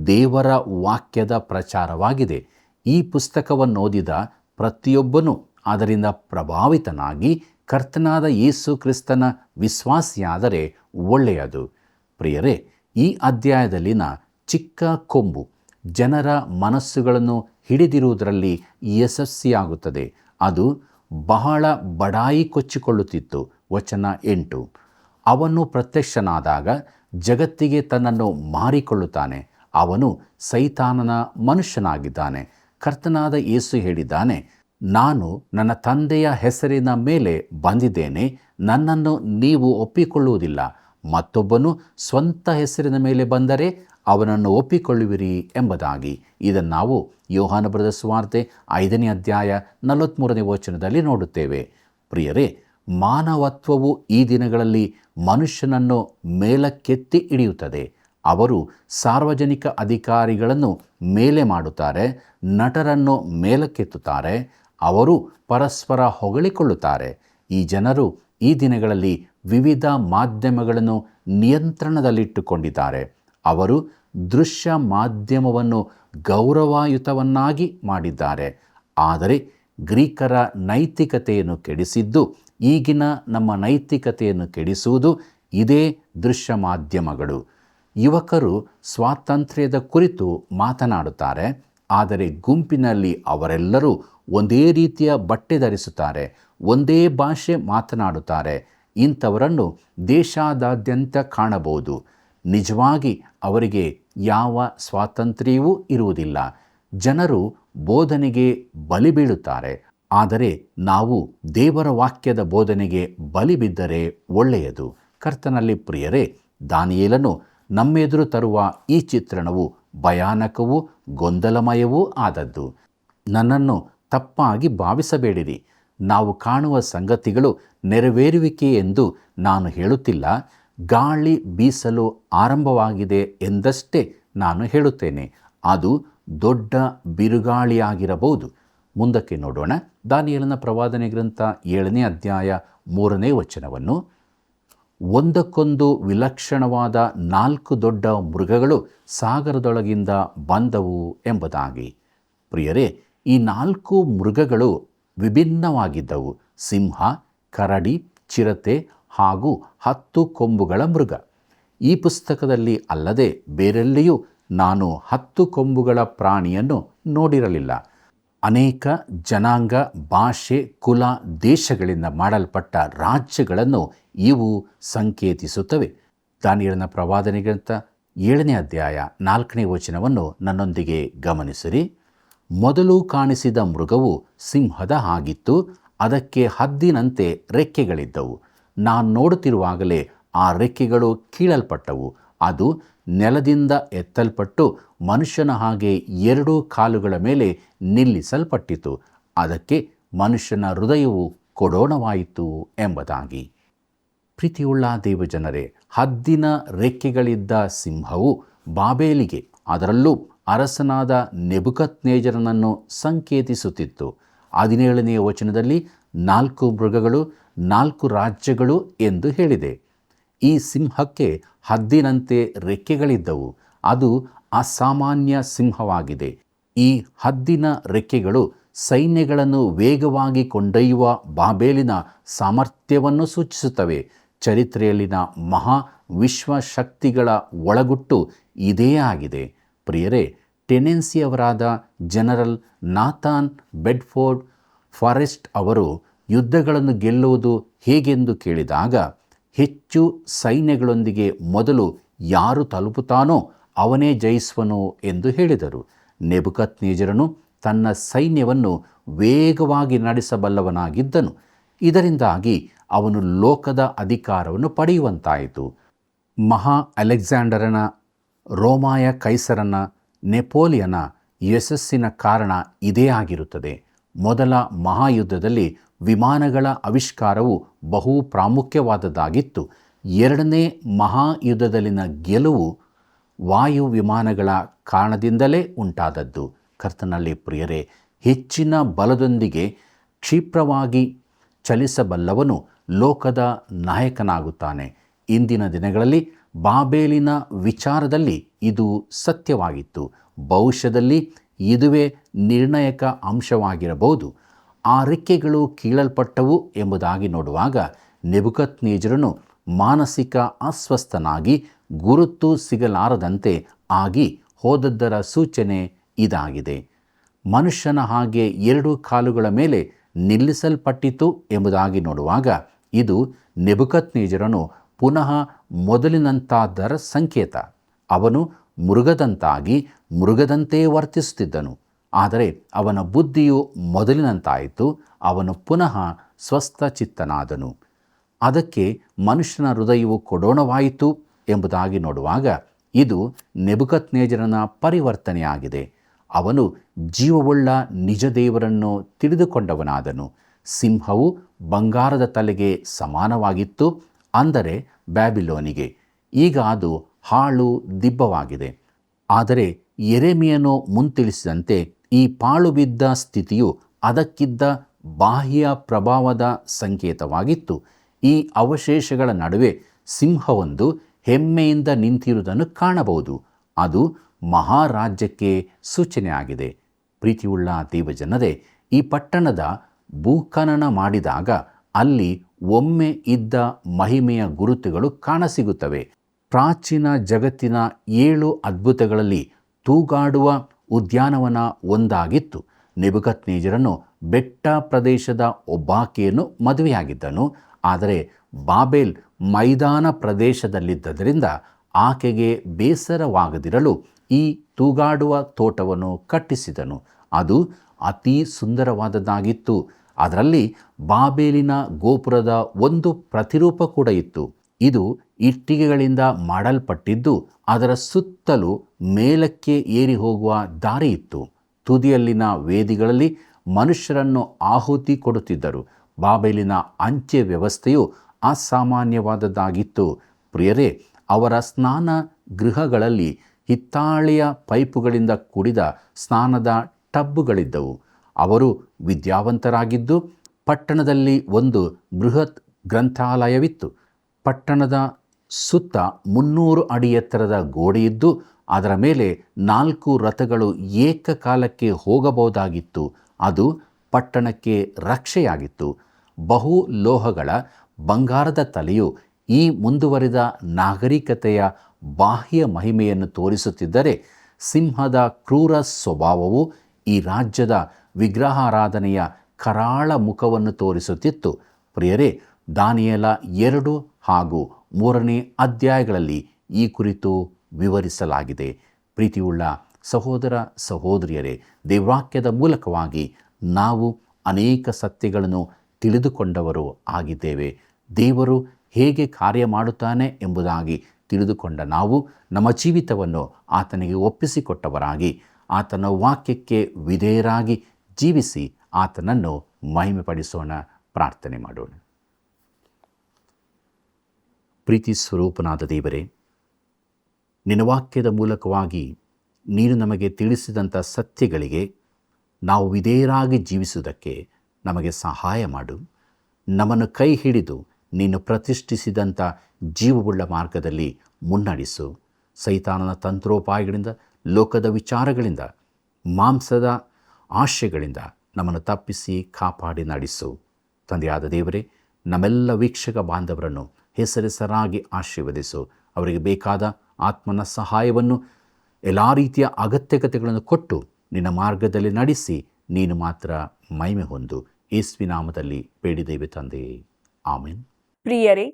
ದೇವರ ವಾಕ್ಯದ ಪ್ರಚಾರವಾಗಿದೆ. ಈ ಪುಸ್ತಕವನ್ನು ಓದಿದ ಪ್ರತಿಯೊಬ್ಬನೂ ಅದರಿಂದ ಪ್ರಭಾವಿತನಾಗಿ ಕರ್ತನಾದ ಯೇಸು ಕ್ರಿಸ್ತನ ವಿಶ್ವಾಸಿಯಾದರೆ ಒಳ್ಳೆಯದು. ಪ್ರಿಯರೇ, ಈ ಅಧ್ಯಾಯದಲ್ಲಿನ ಚಿಕ್ಕ ಕೊಂಬು ಜನರ ಮನಸ್ಸುಗಳನ್ನು ಹಿಡಿದಿರುವುದರಲ್ಲಿ ಯಶಸ್ವಿಯಾಗುತ್ತದೆ. ಅದು ಬಹಳ ಬಡಾಯಿ ಕೊಚ್ಚಿಕೊಳ್ಳುತ್ತಿತ್ತು. ವಚನ 8, ಅವನು ಪ್ರತ್ಯಕ್ಷನಾದಾಗ ಜಗತ್ತಿಗೆ ತನ್ನನ್ನು ಮಾರಿಕೊಳ್ಳುತ್ತಾನೆ. ಅವನು ಸೈತಾನನ ಮನುಷ್ಯನಾಗಿದ್ದಾನೆ. ಕರ್ತನಾದ ಯೇಸು ಹೇಳಿದ್ದಾನೆ, ನಾನು ನನ್ನ ತಂದೆಯ ಹೆಸರಿನ ಮೇಲೆ ಬಂದಿದ್ದೇನೆ, ನನ್ನನ್ನು ನೀವು ಒಪ್ಪಿಕೊಳ್ಳುವುದಿಲ್ಲ. ಮತ್ತೊಬ್ಬನು ಸ್ವಂತ ಹೆಸರಿನ ಮೇಲೆ ಬಂದರೆ ಅವನನ್ನು ಒಪ್ಪಿಕೊಳ್ಳುವಿರಿ ಎಂಬುದಾಗಿ. ಇದನ್ನು ನಾವು ಯೋಹಾನ ಬರೆದ ಸುವಾರ್ತೆ 5ನೇ ಅಧ್ಯಾಯ 43ನೇ ವಚನದಲ್ಲಿ ನೋಡುತ್ತೇವೆ. ಪ್ರಿಯರೇ, ಮಾನವತ್ವವು ಈ ದಿನಗಳಲ್ಲಿ ಮನುಷ್ಯನನ್ನು ಮೇಲಕ್ಕೆತ್ತಿ ಹಿಡಿಯುತ್ತದೆ. ಅವರು ಸಾರ್ವಜನಿಕ ಅಧಿಕಾರಿಗಳನ್ನು ಮೇಲೆ ಮಾಡುತ್ತಾರೆ, ನಟರನ್ನು ಮೇಲಕ್ಕೆತ್ತುತ್ತಾರೆ, ಅವರು ಪರಸ್ಪರ ಹೊಗಳಿಕೊಳ್ಳುತ್ತಾರೆ. ಈ ಜನರು ಈ ದಿನಗಳಲ್ಲಿ ವಿವಿಧ ಮಾಧ್ಯಮಗಳನ್ನು ನಿಯಂತ್ರಣದಲ್ಲಿಟ್ಟುಕೊಂಡಿದ್ದಾರೆ. ಅವರು ದೃಶ್ಯ ಮಾಧ್ಯಮವನ್ನು ಗೌರವಯುತವನ್ನಾಗಿ ಮಾಡಿದ್ದಾರೆ. ಆದರೆ ಗ್ರೀಕರ ನೈತಿಕತೆಯನ್ನು ಕೆಡಿಸಿದ್ದು, ಈಗಿನ ನಮ್ಮ ನೈತಿಕತೆಯನ್ನು ಕೆಡಿಸುವುದು ಇದೇ ದೃಶ್ಯ ಮಾಧ್ಯಮಗಳು. ಯುವಕರು ಸ್ವಾತಂತ್ರ್ಯದ ಕುರಿತು ಮಾತನಾಡುತ್ತಾರೆ, ಆದರೆ ಗುಂಪಿನಲ್ಲಿ ಅವರೆಲ್ಲರೂ ಒಂದೇ ರೀತಿಯ ಬಟ್ಟೆ ಧರಿಸುತ್ತಾರೆ, ಒಂದೇ ಭಾಷೆ ಮಾತನಾಡುತ್ತಾರೆ. ಇಂಥವರನ್ನು ದೇಶಾದಾದ್ಯಂತ ಕಾಣಬಹುದು. ನಿಜವಾಗಿ ಅವರಿಗೆ ಯಾವ ಸ್ವಾತಂತ್ರ್ಯವೂ ಇರುವುದಿಲ್ಲ. ಜನರು ಬೋಧನೆಗೆ ಬಲಿ ಬೀಳುತ್ತಾರೆ. ಆದರೆ ನಾವು ದೇವರ ವಾಕ್ಯದ ಬೋಧನೆಗೆ ಬಲಿ ಬಿದ್ದರೆ ಒಳ್ಳೆಯದು. ಕರ್ತನಲ್ಲಿ ಪ್ರಿಯರೇ, ದಾನಿಯೇಲನು ನಮ್ಮೆದುರು ತರುವ ಈ ಚಿತ್ರಣವು ಭಯಾನಕವೂ ಗೊಂದಲಮಯವೂ ಆದದ್ದು. ನನ್ನನ್ನು ತಪ್ಪಾಗಿ ಭಾವಿಸಬೇಡಿರಿ. ನಾವು ಕಾಣುವ ಸಂಗತಿಗಳು ನೆರವೇರುವಿಕೆ ಎಂದು ನಾನು ಹೇಳುತ್ತಿಲ್ಲ. ಗಾಳಿ ಬೀಸಲು ಆರಂಭವಾಗಿದೆ ಎಂದಷ್ಟೇ ನಾನು ಹೇಳುತ್ತೇನೆ. ಅದು ದೊಡ್ಡ ಬಿರುಗಾಳಿಯಾಗಿರಬಹುದು. ಮುಂದಕ್ಕೆ ನೋಡೋಣ. ದಾನಿಯೇಲನ ಪ್ರವಾದನೆ ಗ್ರಂಥ 7ನೇ ಅಧ್ಯಾಯ 3ನೇ ವಚನವನ್ನು. ಒಂದಕ್ಕೊಂದು ವಿಲಕ್ಷಣವಾದ 4 ದೊಡ್ಡ ಮೃಗಗಳು ಸಾಗರದೊಳಗಿಂದ ಬಂದವು ಎಂಬುದಾಗಿ. ಪ್ರಿಯರೇ, ಈ 4 ಮೃಗಗಳು ವಿಭಿನ್ನವಾಗಿದ್ದವು. ಸಿಂಹ, ಕರಡಿ, ಚಿರತೆ ಹಾಗೂ 10 ಕೊಂಬುಗಳ ಮೃಗ. ಈ ಪುಸ್ತಕದಲ್ಲಿ ಅಲ್ಲದೆ ಬೇರೆಲ್ಲಿಯೂ ನಾನು 10 ಕೊಂಬುಗಳ ಪ್ರಾಣಿಯನ್ನು ನೋಡಿರಲಿಲ್ಲ. ಅನೇಕ ಜನಾಂಗ, ಭಾಷೆ, ಕುಲ, ದೇಶಗಳಿಂದ ಮಾಡಲ್ಪಟ್ಟ ರಾಜ್ಯಗಳನ್ನು ಇವು ಸಂಕೇತಿಸುತ್ತವೆ. ದಾನಿಯೇಲನ ಪ್ರವಾದನೆ ಗ್ರಂಥ 7ನೇ ಅಧ್ಯಾಯ 4ನೇ ವಚನವನ್ನು ನನ್ನೊಂದಿಗೆ ಗಮನಿಸಿರಿ. ಮೊದಲು ಕಾಣಿಸಿದ ಮೃಗವು ಸಿಂಹದ ಹಾಗಿತ್ತು, ಅದಕ್ಕೆ ಹದ್ದಿನಂತೆ ರೆಕ್ಕೆಗಳಿದ್ದವು. ನಾನು ನೋಡುತ್ತಿರುವಾಗಲೇ ಆ ರೆಕ್ಕೆಗಳು ಕೀಳಲ್ಪಟ್ಟವು. ಅದು ನೆಲದಿಂದ ಎತ್ತಲ್ಪಟ್ಟು ಮನುಷ್ಯನ ಹಾಗೆ 2 ಕಾಲುಗಳ ಮೇಲೆ ನಿಲ್ಲಿಸಲ್ಪಟ್ಟಿತು. ಅದಕ್ಕೆ ಮನುಷ್ಯನ ಹೃದಯವು ಕೊಡೋಣವಾಯಿತು ಎಂಬುದಾಗಿ. ಪ್ರೀತಿಯುಳ್ಳ ದೇವಜನರೇ, ಹದ್ದಿನ ರೆಕ್ಕೆಗಳಿದ್ದ ಸಿಂಹವು ಬಾಬೇಲಿಗೆ, ಅದರಲ್ಲೂ ಅರಸನಾದ ನೆಬುಕದ್ನೆಚ್ಚರನನ್ನು ಸಂಕೇತಿಸುತ್ತಿತ್ತು. 17ನೇ ವಚನದಲ್ಲಿ 4 ಮೃಗಗಳು, 4 ರಾಜ್ಯಗಳು ಎಂದು ಹೇಳಿದೆ. ಈ ಸಿಂಹಕ್ಕೆ ಹದ್ದಿನಂತೆ ರೆಕ್ಕೆಗಳಿದ್ದವು. ಅದು ಅಸಾಮಾನ್ಯ ಸಿಂಹವಾಗಿದೆ. ಈ ಹದ್ದಿನ ರೆಕ್ಕೆಗಳು ಸೈನ್ಯಗಳನ್ನು ವೇಗವಾಗಿ ಕೊಂಡೊಯ್ಯುವ ಬಾಬೇಲಿನ ಸಾಮರ್ಥ್ಯವನ್ನು ಸೂಚಿಸುತ್ತವೆ. ಚರಿತ್ರೆಯಲ್ಲಿನ ಮಹಾ ವಿಶ್ವಶಕ್ತಿಗಳ ಒಳಗುಟ್ಟು ಇದೇ ಆಗಿದೆ. ಪ್ರಿಯರೇ, ಟೆನೆನ್ಸಿಯವರಾದ ಜನರಲ್ ನಾಥಾನ್ ಬೆಡ್ಫೋರ್ಡ್ ಫಾರೆಸ್ಟ್ ಅವರು ಯುದ್ಧಗಳನ್ನು ಗೆಲ್ಲುವುದು ಹೇಗೆಂದು ಕೇಳಿದಾಗ, ಹೆಚ್ಚು ಸೈನ್ಯಗಳೊಂದಿಗೆ ಮೊದಲು ಯಾರು ತಲುಪುತ್ತಾನೋ ಅವನೇ ಜಯಿಸುವನು ಎಂದು ಹೇಳಿದರು. ನೆಬುಕದ್ನೆಚ್ಚರನು ತನ್ನ ಸೈನ್ಯವನ್ನು ವೇಗವಾಗಿ ನಡೆಸಬಲ್ಲವನಾಗಿದ್ದನು. ಇದರಿಂದಾಗಿ ಅವನು ಲೋಕದ ಅಧಿಕಾರವನ್ನು ಪಡೆಯುವಂತಾಯಿತು. ಮಹಾ ಅಲೆಕ್ಸಾಂಡರನ, ರೋಮಾಯ ಕೈಸರನ, ನೆಪೋಲಿಯನ ಯಶಸ್ಸಿನ ಕಾರಣ ಇದೇ ಆಗಿರುತ್ತದೆ. ಮೊದಲ ಮಹಾಯುದ್ಧದಲ್ಲಿ ವಿಮಾನಗಳ ಆವಿಷ್ಕಾರವು ಬಹು ಪ್ರಾಮುಖ್ಯವಾದದ್ದಾಗಿತ್ತು. 2ನೇ ಮಹಾಯುದ್ಧದಲ್ಲಿನ ಗೆಲುವು ವಾಯು ವಿಮಾನಗಳ ಕಾರಣದಿಂದಲೇ ಉಂಟಾದದ್ದು. ಕರ್ತನಲ್ಲಿ ಪ್ರಿಯರೇ, ಹೆಚ್ಚಿನ ಬಲದೊಂದಿಗೆ ಕ್ಷಿಪ್ರವಾಗಿ ಚಲಿಸಬಲ್ಲವನು ಲೋಕದ ನಾಯಕನಾಗುತ್ತಾನೆ. ಇಂದಿನ ದಿನಗಳಲ್ಲಿ ಬಾಬೇಲಿನ ವಿಚಾರದಲ್ಲಿ ಇದು ಸತ್ಯವಾಗಿತ್ತು. ಭವಿಷ್ಯದಲ್ಲಿ ಇದುವೇ ನಿರ್ಣಾಯಕ ಅಂಶವಾಗಿರಬಹುದು. ಆ ರೆಕ್ಕೆಗಳು ಕೀಳಲ್ಪಟ್ಟವು ಎಂಬುದಾಗಿ ನೋಡುವಾಗ ನೆಬುಕದ್ನೆಚ್ಚರನು ಮಾನಸಿಕ ಅಸ್ವಸ್ಥನಾಗಿ ಗುರುತು ಸಿಗಲಾರದಂತೆ ಆಗಿ ಹೋದದ್ದರ ಸೂಚನೆ ಇದಾಗಿದೆ. ಮನುಷ್ಯನ ಹಾಗೆ 2 ಕಾಲುಗಳ ಮೇಲೆ ನಿಲ್ಲಿಸಲ್ಪಟ್ಟಿತು ಎಂಬುದಾಗಿ ನೋಡುವಾಗ ಇದು ನೆಬುಕದ್ನೆಚ್ಚರನು ಪುನಃ ಮೊದಲಿನಂತಾದರ ಸಂಕೇತ. ಅವನು ಮೃಗದಂತೆ ವರ್ತಿಸುತ್ತಿದ್ದನು. ಆದರೆ ಅವನ ಬುದ್ಧಿಯು ಮೊದಲಿನಂತಾಯಿತು. ಅವನು ಪುನಃ ಸ್ವಸ್ಥಚಿತ್ತನಾದನು. ಅದಕ್ಕೆ ಮನುಷ್ಯನ ಹೃದಯವು ಕೊಡೋಣವಾಯಿತು ಎಂಬುದಾಗಿ ನೋಡುವಾಗ ಇದು ನೆಬೂಕದ್ನೆಚ್ಚರನ ಪರಿವರ್ತನೆಯಾಗಿದೆ. ಅವನು ಜೀವವುಳ್ಳ ನಿಜ ದೇವರನ್ನು ತಿಳಿದುಕೊಂಡವನಾದನು. ಸಿಂಹವು ಬಂಗಾರದ ತಲೆಗೆ ಸಮಾನವಾಗಿತ್ತು, ಅಂದರೆ ಬ್ಯಾಬಿಲೋನಿಗೆ. ಈಗ ಅದು ಹಾಳು ದಿಬ್ಬವಾಗಿದೆ. ಆದರೆ ಯೆರೆಮೀಯನು ಮುಂತಿಳಿಸಿದಂತೆ ಈ ಪಾಳು ಬಿದ್ದ ಸ್ಥಿತಿಯು ಅದಕ್ಕಿದ್ದ ಬಾಹ್ಯ ಪ್ರಭಾವದ ಸಂಕೇತವಾಗಿತ್ತು. ಈ ಅವಶೇಷಗಳ ನಡುವೆ ಸಿಂಹವೊಂದು ಹೆಮ್ಮೆಯಿಂದ ನಿಂತಿರುವುದನ್ನು ಕಾಣಬಹುದು. ಅದು ಮಹಾರಾಜ್ಯಕ್ಕೆ ಸೂಚನೆಯಾಗಿದೆ. ಪ್ರೀತಿಯುಳ್ಳ ದೇವಜನರೇ, ಈ ಪಟ್ಟಣದ ಭೂಖನನ ಮಾಡಿದಾಗ ಅಲ್ಲಿ ಒಮ್ಮೆ ಇದ್ದ ಮಹಿಮೆಯ ಗುರುತುಗಳು ಕಾಣಸಿಗುತ್ತವೆ. ಪ್ರಾಚೀನ ಜಗತ್ತಿನ 7 ಅದ್ಭುತಗಳಲ್ಲಿ ತೂಗಾಡುವ ಉದ್ಯಾನವನ ಒಂದಾಗಿತ್ತು. ನೆಬೂಕದ್ನೆಚ್ಚರನು ಬೆಟ್ಟ ಪ್ರದೇಶದ ಒಬ್ಬಾಕೆಯನ್ನು ಮದುವೆಯಾಗಿದ್ದನು. ಆದರೆ ಬಾಬೆಲ್ ಮೈದಾನ ಪ್ರದೇಶದಲ್ಲಿದ್ದರಿಂದ ಆಕೆಗೆ ಬೇಸರವಾಗದಿರಲು ಈ ತೂಗಾಡುವ ತೋಟವನ್ನು ಕಟ್ಟಿಸಿದನು. ಅದು ಅತಿ ಸುಂದರವಾದದ್ದಾಗಿತ್ತು. ಅದರಲ್ಲಿ ಬಾಬೇಲಿನ ಗೋಪುರದ ಒಂದು ಪ್ರತಿರೂಪ ಕೂಡ ಇತ್ತು. ಇದು ಇಟ್ಟಿಗೆಗಳಿಂದ ಮಾಡಲ್ಪಟ್ಟಿದ್ದು ಅದರ ಸುತ್ತಲೂ ಮೇಲಕ್ಕೆ ಏರಿ ಹೋಗುವ ದಾರಿ ಇತ್ತು. ತುದಿಯಲ್ಲಿನ ವೇದಿಗಳಲ್ಲಿ ಮನುಷ್ಯರನ್ನು ಆಹುತಿ ಕೊಡುತ್ತಿದ್ದರು. ಬಾಬೇಲಿನ ಅಂತ್ಯ ವ್ಯವಸ್ಥೆಯು ಅಸಾಮಾನ್ಯವಾದದ್ದಾಗಿತ್ತು. ಪ್ರಿಯರೇ, ಅವರ ಸ್ನಾನ ಗೃಹಗಳಲ್ಲಿ ಹಿತ್ತಾಳೆಯ ಪೈಪುಗಳಿಂದ ಕೂಡಿದ ಸ್ನಾನದ ಟಬ್ಬುಗಳಿದ್ದವು. ಅವರು ವಿದ್ಯಾವಂತರಾಗಿದ್ದು ಪಟ್ಟಣದಲ್ಲಿ ಒಂದು ಬೃಹತ್ ಗ್ರಂಥಾಲಯವಿತ್ತು. ಪಟ್ಟಣದ ಸುತ್ತ 300 ಅಡಿ ಎತ್ತರದ ಗೋಡೆಯಿದ್ದು ಅದರ ಮೇಲೆ 4 ರಥಗಳು ಏಕಕಾಲಕ್ಕೆ ಹೋಗಬಹುದಾಗಿತ್ತು. ಅದು ಪಟ್ಟಣಕ್ಕೆ ರಕ್ಷೆಯಾಗಿತ್ತು. ಬಹು ಲೋಹಗಳ ಬಂಗಾರದ ತಲೆಯು ಈ ಮುಂದುವರಿದ ನಾಗರಿಕತೆಯ ಬಾಹ್ಯ ಮಹಿಮೆಯನ್ನು ತೋರಿಸುತ್ತಿದ್ದರೆ, ಸಿಂಹದ ಕ್ರೂರ ಸ್ವಭಾವವು ಈ ರಾಜ್ಯದ ವಿಗ್ರಹಾರಾಧನೆಯ ಕರಾಳ ಮುಖವನ್ನು ತೋರಿಸುತ್ತಿತ್ತು. ಪ್ರಿಯರೇ, ದಾನಿಯೇಲ 2 ಹಾಗೂ 3ನೇ ಅಧ್ಯಾಯಗಳಲ್ಲಿ ಈ ಕುರಿತು ವಿವರಿಸಲಾಗಿದೆ. ಪ್ರೀತಿಯುಳ್ಳ ಸಹೋದರ ಸಹೋದರಿಯರೇ, ದೇವವಾಕ್ಯದ ಮೂಲಕವಾಗಿ ನಾವು ಅನೇಕ ಸತ್ಯಗಳನ್ನು ತಿಳಿದುಕೊಂಡವರು ಆಗಿದ್ದೇವೆ. ದೇವರು ಹೇಗೆ ಕಾರ್ಯ ಮಾಡುತ್ತಾನೆ ಎಂಬುದಾಗಿ ತಿಳಿದುಕೊಂಡ ನಾವು ನಮ್ಮ ಜೀವಿತವನ್ನು ಆತನಿಗೆ ಒಪ್ಪಿಸಿಕೊಟ್ಟವರಾಗಿ ಆತನ ವಾಕ್ಯಕ್ಕೆ ವಿಧೇಯರಾಗಿ ಜೀವಿಸಿ ಆತನನ್ನು ಮಹಿಮೆಪಡಿಸೋಣ. ಪ್ರಾರ್ಥನೆ ಮಾಡೋಣ. ಪ್ರೀತಿ ಸ್ವರೂಪನಾದ ದೇವರೇ, ನಿನ್ನ ವಾಕ್ಯದ ಮೂಲಕವಾಗಿ ನೀನು ನಮಗೆ ತಿಳಿಸಿದಂಥ ಸತ್ಯಗಳಿಗೆ ನಾವು ವಿಧೇಯರಾಗಿ ಜೀವಿಸುವುದಕ್ಕೆ ನಮಗೆ ಸಹಾಯ ಮಾಡು. ನಮ್ಮನ್ನು ಕೈ ಹಿಡಿದು ನೀನು ಪ್ರತಿಷ್ಠಿಸಿದಂಥ ಜೀವವುಳ್ಳ ಮಾರ್ಗದಲ್ಲಿ ಮುನ್ನಡೆಸು. ಸೈತಾನನ ತಂತ್ರೋಪಾಯಗಳಿಂದ, ಲೋಕದ ವಿಚಾರಗಳಿಂದ, ಮಾಂಸದ ಆಶೆಗಳಿಂದ ನಮ್ಮನ್ನು ತಪ್ಪಿಸಿ ಕಾಪಾಡಿ ನಡೆಸು. ತಂದೆಯಾದ ದೇವರೇ, ನಮ್ಮೆಲ್ಲ ವೀಕ್ಷಕ ಬಾಂಧವರನ್ನು ಹೆಸರೆಸರಾಗಿ ಆಶೀರ್ವದಿಸು. ಅವರಿಗೆ ಬೇಕಾದ ಆತ್ಮನ ಸಹಾಯವನ್ನು, ಎಲ್ಲ ರೀತಿಯ ಅಗತ್ಯತೆಗಳನ್ನು ಕೊಟ್ಟು ನಿನ್ನ ಮಾರ್ಗದಲ್ಲಿ ನಡೆಸಿ ನೀನು ಮಾತ್ರ ಮಹಿಮೆ ಹೊಂದು. ಯೇಸುವಿನ ನಾಮದಲ್ಲಿ ಬೇಡಿದ್ದೇವೆ ತಂದೆಯೇ, ಆಮೆನ್. ಪ್ರಿಯರೇ,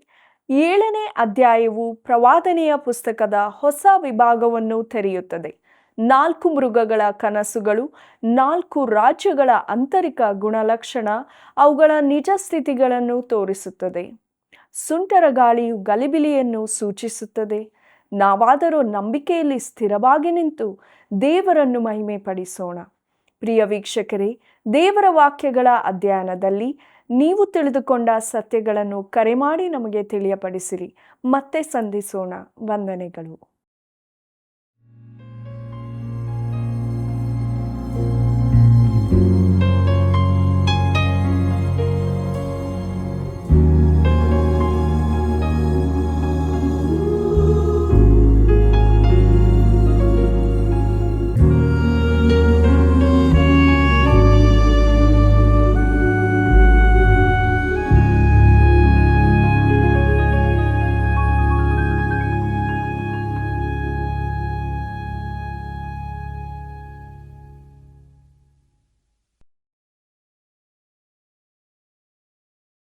7ನೇ ಅಧ್ಯಾಯವು ಪ್ರವಾದನೆಯ ಪುಸ್ತಕದ ಹೊಸ ವಿಭಾಗವನ್ನು ತೆರೆಯುತ್ತದೆ. 4 ಮೃಗಗಳ ಕನಸುಗಳು, 4 ರಾಜ್ಯಗಳ ಆಂತರಿಕ ಗುಣಲಕ್ಷಣ, ಅವುಗಳ ನಿಜ ಸ್ಥಿತಿಗಳನ್ನು ತೋರಿಸುತ್ತದೆ. ಸುಂಟರ ಗಾಳಿಯು ಗಲಿಬಿಲಿಯನ್ನು ಸೂಚಿಸುತ್ತದೆ. ನಾವಾದರೂ ನಂಬಿಕೆಯಲ್ಲಿ ಸ್ಥಿರವಾಗಿ ನಿಂತು ದೇವರನ್ನು ಮಹಿಮೆ ಪಡಿಸೋಣ. ಪ್ರಿಯ ವೀಕ್ಷಕರೇ, ದೇವರ ವಾಕ್ಯಗಳ ಅಧ್ಯಯನದಲ್ಲಿ ನೀವು ತಿಳಿದುಕೊಂಡ ಸತ್ಯಗಳನ್ನು ಕರೆ ಮಾಡಿ ನಮಗೆ ತಿಳಿಯಪಡಿಸಿರಿ. ಮತ್ತೆ ಸಂಧಿಸೋಣ. ವಂದನೆಗಳು.